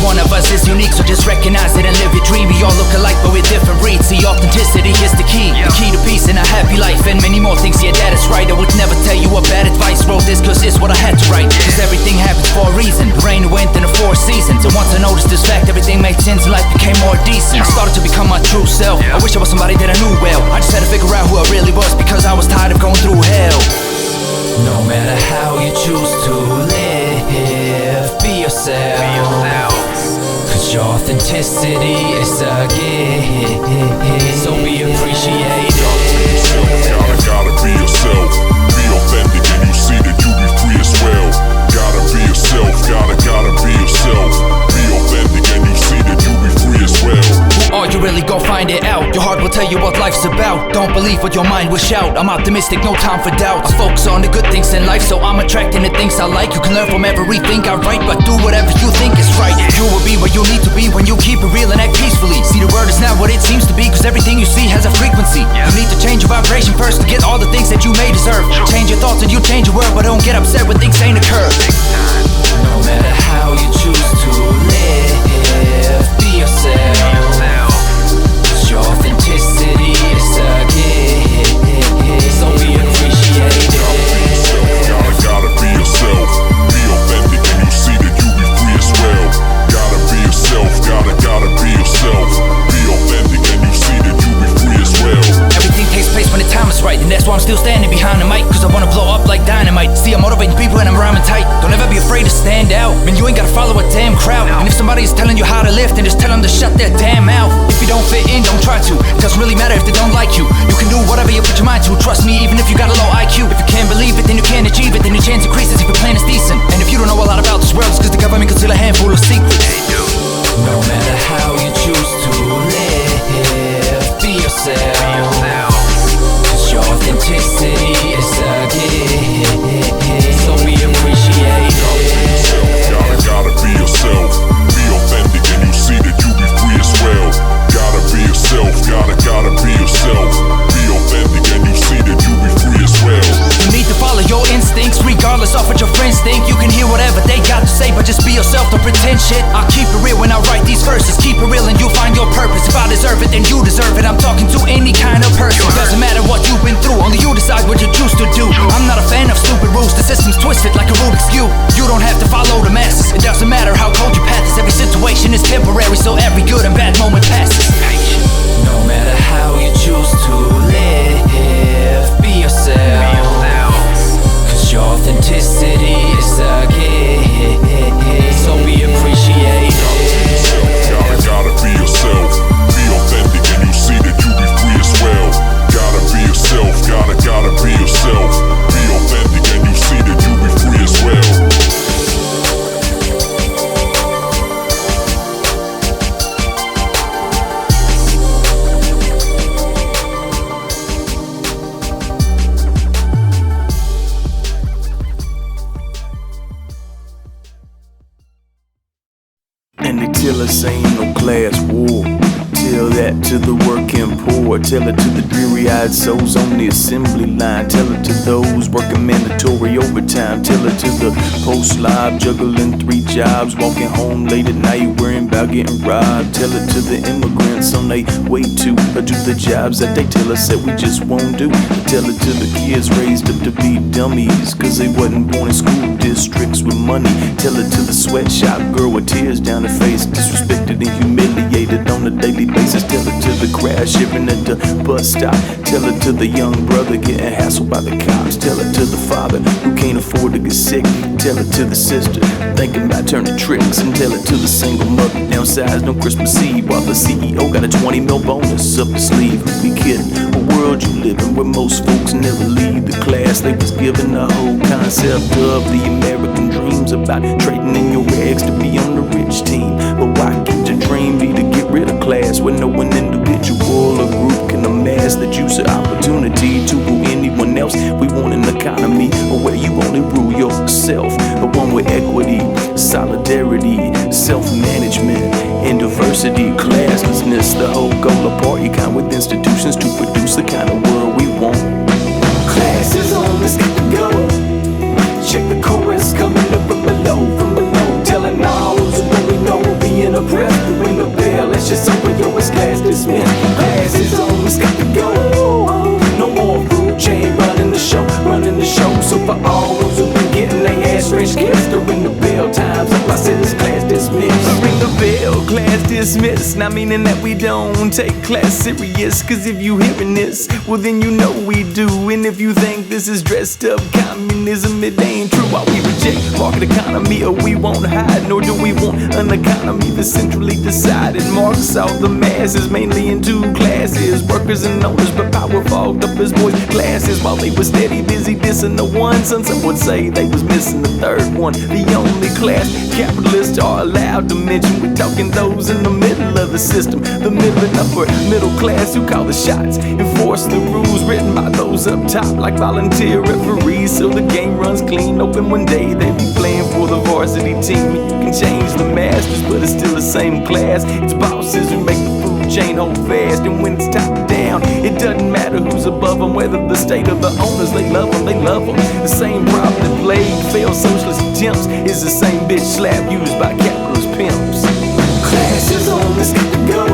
one of us is unique, so just recognize it and live your dream. We all look alike, but we're different breeds. See, authenticity is the key to peace and a happy life, and many more things. Yeah, that is right. I would never tell you a bad advice. Wrote this cause it's what I had to write. Cause everything happens for a reason. The rain, the wind, and the four seasons. And once I noticed this fact, everything made sense and life became more decent. I started to become my true self. I wish I was somebody that I knew well. I just had to figure out who I really was, because I was tired of going through hell. No matter how you choose to live, be yourself. Cause your authenticity is a gift, so be appreciated. Gotta be yourself. Be authentic and you see that you be free as well. Gotta be yourself. Gotta be yourself. Be authentic and you see that you be free as well. Or you really go find it out. Your heart will tell you what life's about. Don't believe what your mind will shout. I'm optimistic, no time for doubt. I focus on the good things in life, so I'm attracting the things I like. You can learn from everything I write, but do whatever you think is right. You will be where you need to be when you keep it real and act peacefully. See, the world is not what it seems to be, cause everything you see has a frequency. You need to change your vibration first to get all the things that you may deserve. Change your thoughts and you change your world, but don't get upset when things ain't occur. No matter how you choose to live, be yourself. Your authenticity is a gift, so be appreciated. Gotta be yourself. Be authentic and you see that you be free as well. Gotta be yourself. Gotta be yourself. Be authentic and you see that you be free as well. Everything takes place when the time is right, and that's why I'm still standing behind the mic, cause I wanna blow up like dynamite. See, I'm motivating people and I'm rhyming tight. Don't ever be afraid to stand out. Man, you ain't gotta follow a damn crowd. And if somebody is telling you how to live, then just tell them to shut their damn mouth. If you don't fit in, don't try to. It doesn't really matter if they don't like you. You can do whatever you put your mind to. Trust me, even if you got a low IQ. If you can't believe it, then you can't achieve it. Then your chance increases if your plan is decent. And if you don't know a lot about this world, it's cause the government conceal a handful of secrets. No matter how you choose to live, be yourself. Cause your authenticity is a gift, so be appreciated. Gotta be yourself. Be authentic and you see that you be free as well. Gotta be yourself. Gotta be yourself. Be authentic and you see that you be free as well. You need to follow your instincts, regardless of what your friends think. You can hear whatever they got to say, but just be yourself, don't pretend shit. I'll keep it real when I write these verses. Keep it real and you'll find your purpose. If I deserve it, then you deserve it. I'm talking to any kind of person. Doesn't matter what you've been through, only you decide what you choose to do. I'm not a fan of stupid rules, the system's twisted like a Rubik's Cube. You don't have to follow the masses. It doesn't matter how cold your path is. Every situation is temporary, so every good and bad moment passes. No matter how you choose to live, be yourself. Cause your authenticity is a gift, so be appreciated. Gotta be yourself. Be authentic and you see that you be free as well. Gotta be yourself. Gotta be yourself. Be authentic and you see that you be free as well. And they tell us ain't no class war. Tell that to the working poor. Tell it to the dreary-eyed souls on the assembly line. Tell it to those working mandatory overtime. Tell it to the post-live juggling 3 jobs, walking home late at night worrying about getting robbed. Tell it to the immigrants on their way to do the jobs that they tell us that we just won't do. Tell it to the kids raised up to be dummies, cause they wasn't born in school districts with money. Tell it to the sweatshop girl with tears down her face, disrespected and humiliated on a daily basis. Tell it to the crash shipping at the bus stop. Tell it to the young brother getting hassled by the cops. Tell it to the father who can't afford to get sick. Tell it to the sister thinking about turning tricks. And tell it to the single mother downsized on Christmas Eve, while the CEO got a 20 mil bonus up the sleeve. Who be kidding? A world you live in where most folks never leave the class they was given. The whole concept of the American dreams about trading in your eggs to be on the rich team. But why can't your dream be to get rid of class where no one individual or group can amass the juice of opportunity to rule anyone else? We want an economy where you only rule yourself, a one with equity, solidarity, self-management, and diversity. Classlessness, the whole goal of party kind with institutions to produce the kind of world we want. Class is on, let's get to go. Check the chorus coming up from below, telling all those who really know the being oppressed. Ring the bell, it's just over, yo, it's class dismissed. Class is on, it's got to go. No more food chain running the show, running the show. So for all those who've been getting their ass French kissed, to ring the bell, time's up, I said it's class dismissed. Ring the bell, class dismissed. Not meaning that we don't take class serious, cause if you hearing this, well then you know we do. And if you think this is dressed up communism, it ain't true. While we reject market economy, or we won't hide, nor do we want an economy that's centrally decided. Marks all the masses, mainly in two classes, workers and owners, but power fogged up as boys' classes. While they were steady busy dissing the one, some would say they was missing the third one. The only class capitalists are allowed to mention. We're talking those in the middle of the system, the middle and upper middle class who call the shots, enforce the rules written by those up top, like volunteer referees, so the game runs clean. Open one day, they be playing for the varsity team. You can change the masters, but it's still the same class. It's bosses who make the food chain hold fast, and when it's top down, it doesn't matter who's above them, whether the state or the owners. They love them, they love them. The same problem that plagued failed socialist attempts is the same bitch slap used by capitalist pimps. Class is on, it's got to go.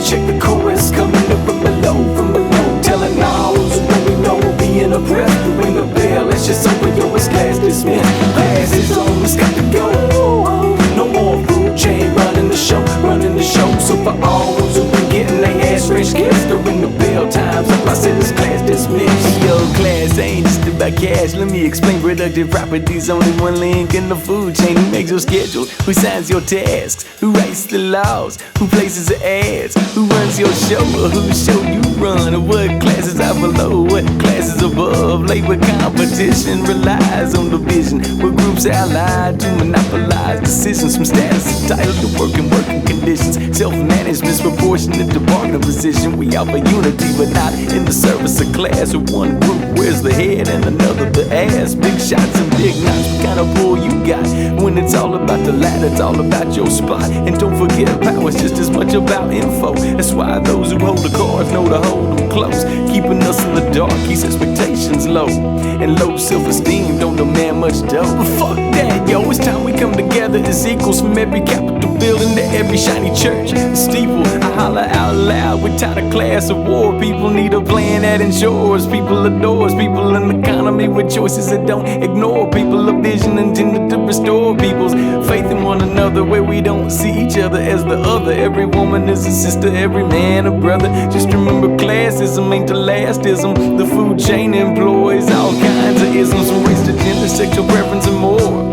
Check the chorus coming up from below, telling all who's what we know, being oppressed. Ring the bell, it's just over, yo, it's class dismissed. Class is on, it's got to go. No more food chain running the show, running the show. So for all those who've been getting their ass French kissed, to ring the bell, time's up, I said it's class dismissed. Yo, class ain't just about cash. Let me explain productive properties. Only one link in the food chain. Who makes your schedule? Who signs your tasks? Who writes the laws? Who places the ads? Who runs your show, or whose show you run? Or what classes are below, what classes above? Labor competition relies on division, where groups allied to monopolize decisions, from status entitled to working conditions. Self-management's proportionate to bargaining position. We offer unity, but not in the service of class. Or one group wears the head and another the ass. Big shots and big knots, what kind of pull you got? When it's all about the ladder, it's all about your spot. And don't forget, power's just as much about info. That's why those who hold the cards know to hold them close. Keeping us in the dark keeps expectations low, and low self-esteem don't demand much dough. But fuck that, yo, it's time we come together as equals. From every Capitol building to every shiny church steeple, I holler out loud, we're tired of class of war. People need a plan that ensures people adores people, an economy with choices that don't ignore people, a vision intended to restore people's faith in one another, where we don't see each other as the other. Every woman is a sister, every man a brother. Just remember, classism ain't the last ism. The food chain employs all kinds of isms, from race to gender, sexual preference and more.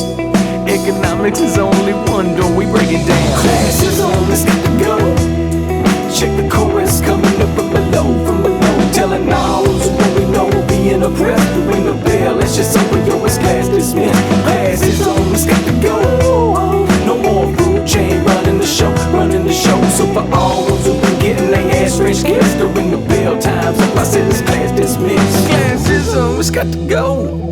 Economics is only one door, we break it down. Class is on, it's got to go. Check the chorus coming up from below, telling all who's what we know, being oppressed. Ring the bell, it's just over, yo, it's class dismissed. Class is on, it's got to go. No more food chain running the show, running the show. So for all those who've been getting their ass French kissed, to ring the bell, time's up, I said it's class dismissed. Class is on, it's got to go.